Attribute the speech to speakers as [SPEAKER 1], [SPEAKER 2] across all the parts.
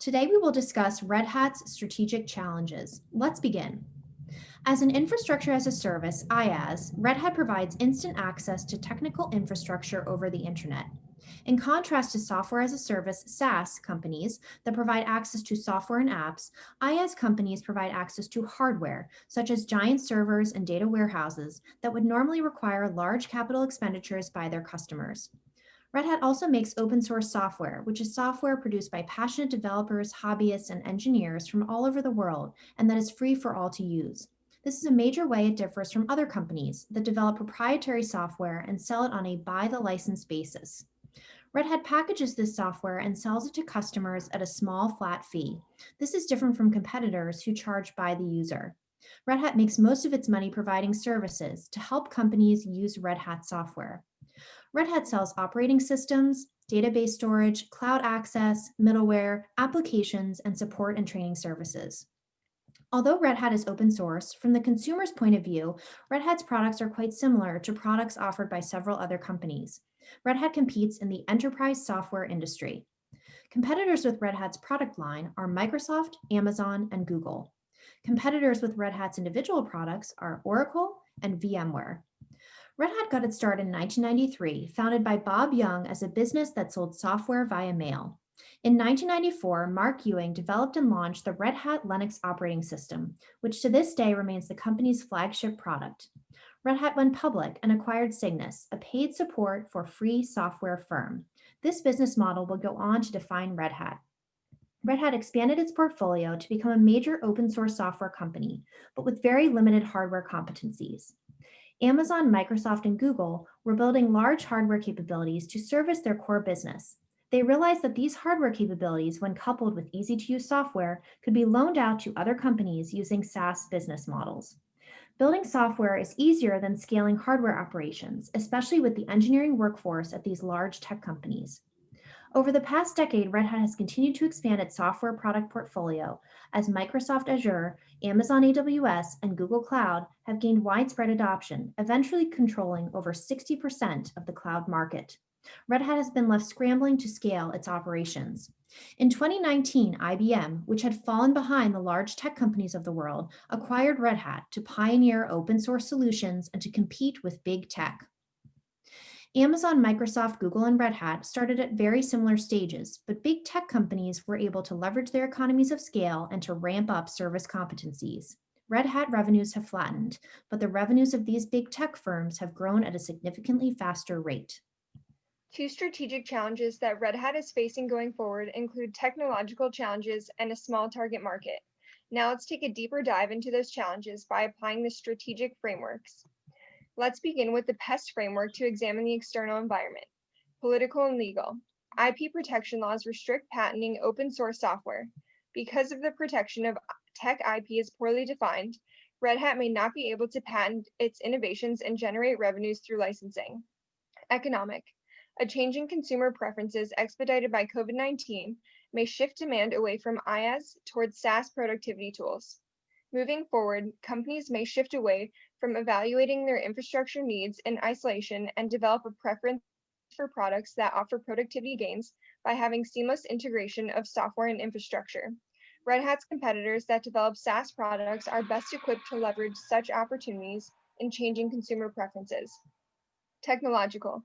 [SPEAKER 1] Today we will discuss Red Hat's strategic challenges. Let's begin. As an infrastructure as a service, IaaS, Red Hat provides instant access to technical infrastructure over the internet. In contrast to software as a service, SaaS companies that provide access to software and apps, IaaS companies provide access to hardware, such as giant servers and data warehouses that would normally require large capital expenditures by their customers. Red Hat also makes open source software, which is software produced by passionate developers, hobbyists, and engineers from all over the world, and that is free for all to use. This is a major way it differs from other companies that develop proprietary software and sell it on a by the license basis. Red Hat packages this software and sells it to customers at a small flat fee. This is different from competitors who charge by the user. Red Hat makes most of its money providing services to help companies use Red Hat software. Red Hat sells operating systems, database storage, cloud access, middleware, applications, and support and training services. Although Red Hat is open source, from the consumer's point of view, Red Hat's products are quite similar to products offered by several other companies. Red Hat competes in the enterprise software industry. Competitors with Red Hat's product line are Microsoft, Amazon, and Google. Competitors with Red Hat's individual products are Oracle and VMware. Red Hat got its start in 1993, founded by Bob Young as a business that sold software via mail. In 1994, Mark Ewing developed and launched the Red Hat Linux operating system, which to this day remains the company's flagship product. Red Hat went public and acquired Cygnus, a paid support for free software firm. This business model will go on to define Red Hat. Red Hat expanded its portfolio to become a major open source software company, but with very limited hardware competencies. Amazon, Microsoft, and Google were building large hardware capabilities to service their core business. They realized that these hardware capabilities, when coupled with easy-to-use software, could be loaned out to other companies using SaaS business models. Building software is easier than scaling hardware operations, especially with the engineering workforce at these large tech companies. Over the past decade, Red Hat has continued to expand its software product portfolio as Microsoft Azure, Amazon AWS, and Google Cloud have gained widespread adoption, eventually controlling over 60% of the cloud market. Red Hat has been left scrambling to scale its operations. In 2019, IBM, which had fallen behind the large tech companies of the world, acquired Red Hat to pioneer open source solutions and to compete with big tech. Amazon, Microsoft, Google, and Red Hat started at very similar stages, but big tech companies were able to leverage their economies of scale and to ramp up service competencies. Red Hat revenues have flattened, but the revenues of these big tech firms have grown at a significantly faster rate.
[SPEAKER 2] Two strategic challenges that Red Hat is facing going forward include technological challenges and a small target market. Now let's take a deeper dive into those challenges by applying the strategic frameworks. Let's begin with the PEST framework to examine the external environment. Political and legal. IP protection laws restrict patenting open source software. Because of the protection of tech IP is poorly defined, Red Hat may not be able to patent its innovations and generate revenues through licensing. Economic. A change in consumer preferences expedited by COVID-19 may shift demand away from IaaS towards SaaS productivity tools. Moving forward, companies may shift away from evaluating their infrastructure needs in isolation and develop a preference for products that offer productivity gains by having seamless integration of software and infrastructure. Red Hat's competitors that develop SaaS products are best equipped to leverage such opportunities in changing consumer preferences. Technological.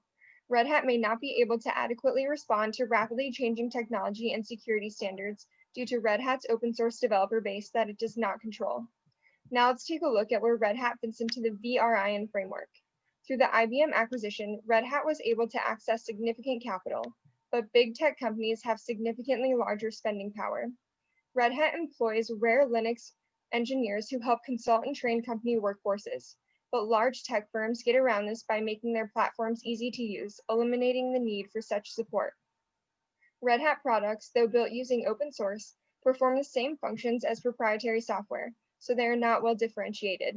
[SPEAKER 2] Red Hat may not be able to adequately respond to rapidly changing technology and security standards due to Red Hat's open source developer base that it does not control. Now let's take a look at where Red Hat fits into the VRIN framework. Through the IBM acquisition, Red Hat was able to access significant capital, but big tech companies have significantly larger spending power. Red Hat employs rare Linux engineers who help consult and train company workforces, but large tech firms get around this by making their platforms easy to use, eliminating the need for such support. Red Hat products, though built using open source, perform the same functions as proprietary software, so they are not well differentiated.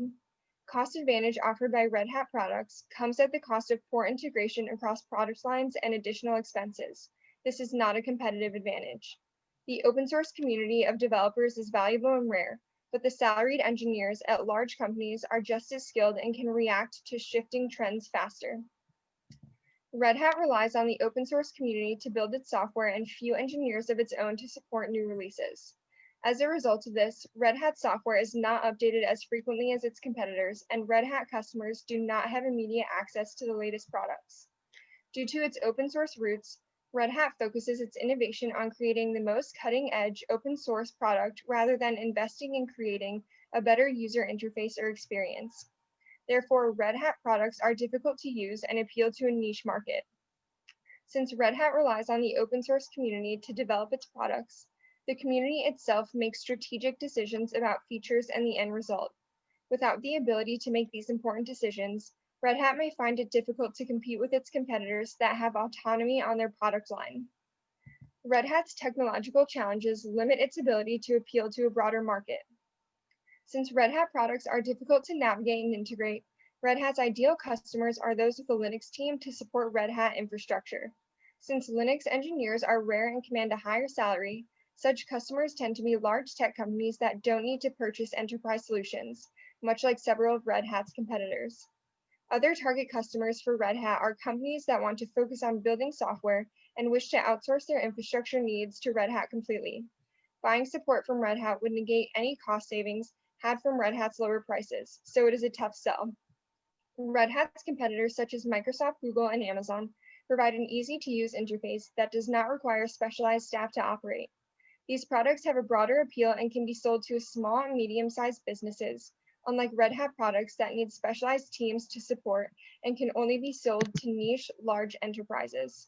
[SPEAKER 2] Cost advantage offered by Red Hat products comes at the cost of poor integration across product lines and additional expenses. This is not a competitive advantage. The open source community of developers is valuable and rare, but the salaried engineers at large companies are just as skilled and can react to shifting trends faster. Red Hat relies on the open source community to build its software and few engineers of its own to support new releases. As a result of this, Red Hat software is not updated as frequently as its competitors, and Red Hat customers do not have immediate access to the latest products. Due to its open source roots, Red Hat focuses its innovation on creating the most cutting-edge open source product rather than investing in creating a better user interface or experience. Therefore, Red Hat products are difficult to use and appeal to a niche market. Since Red Hat relies on the open source community to develop its products, the community itself makes strategic decisions about features and the end result. Without the ability to make these important decisions, Red Hat may find it difficult to compete with its competitors that have autonomy on their product line. Red Hat's technological challenges limit its ability to appeal to a broader market. Since Red Hat products are difficult to navigate and integrate, Red Hat's ideal customers are those with a Linux team to support Red Hat infrastructure. Since Linux engineers are rare and command a higher salary, such customers tend to be large tech companies that don't need to purchase enterprise solutions, much like several of Red Hat's competitors. Other target customers for Red Hat are companies that want to focus on building software and wish to outsource their infrastructure needs to Red Hat completely. Buying support from Red Hat would negate any cost savings had from Red Hat's lower prices, so it is a tough sell. Red Hat's competitors such as Microsoft, Google, and Amazon provide an easy-to-use interface that does not require specialized staff to operate. These products have a broader appeal and can be sold to small and medium-sized businesses, unlike Red Hat products that need specialized teams to support and can only be sold to niche, large enterprises.